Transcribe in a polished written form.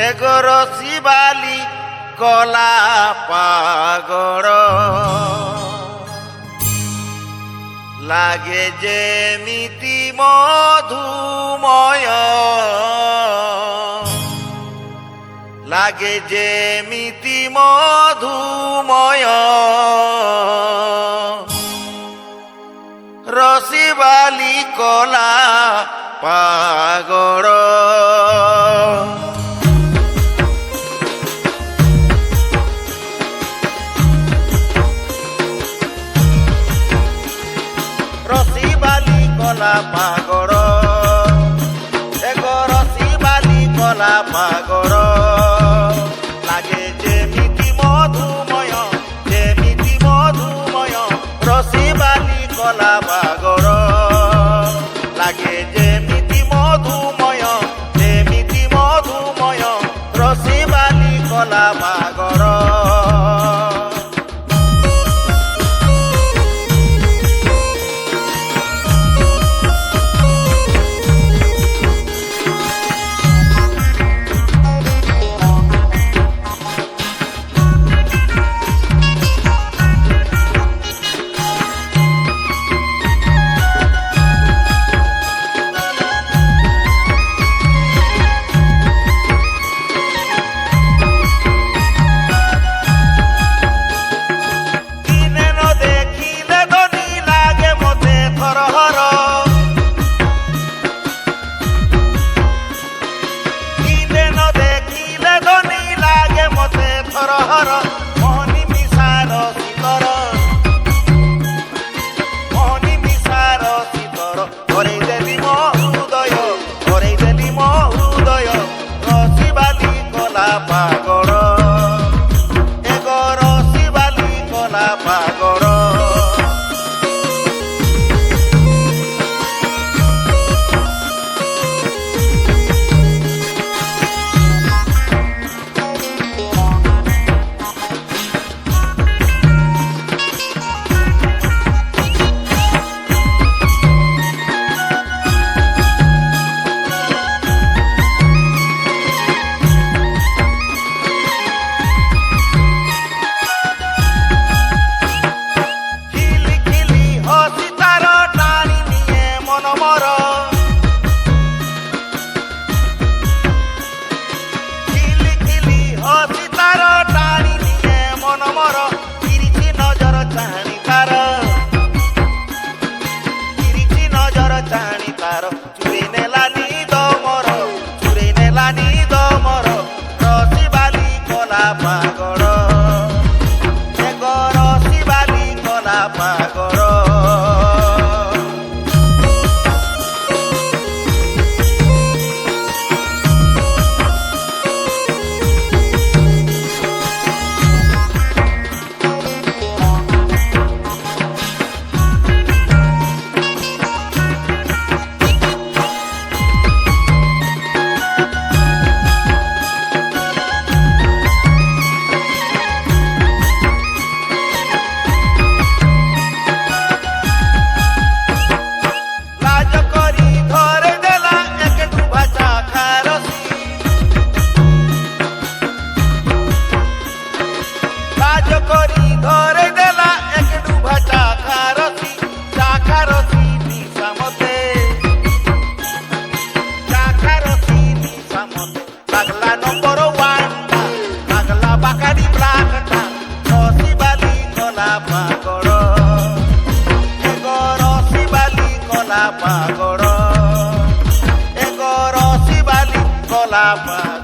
এগরসি বালি কলা পাগড় লাগে যেমিতি মধুময় লাগে যেমিতি মধুময় রসিবালি কলা পাগড় রসিবালি কলা পাগড় রসিবালি কলা পাগড় লাগে যেমিতি মধুময় যেমিতি মধুময় রসিবালি কলা পাগড় লাগে যেমিতি মধুময় যেমিতি মধুময় রসিবালি কলা পাগড় মোহনী মিশার শীতর মোহনী মিশার শীতর করেই দেলি মো হৃদয় করেই দেলি মো হৃদয় রসিবালি কলা পাগড় এগ রসিবালি কলা পাগড় চুরি নেলানি দমর চুরি নেলানি দমর রসিবালি কলা পাগড় এগ রসিবালি কলা পাগড় পাগড় এগ রসিবালি কলা পাগড়।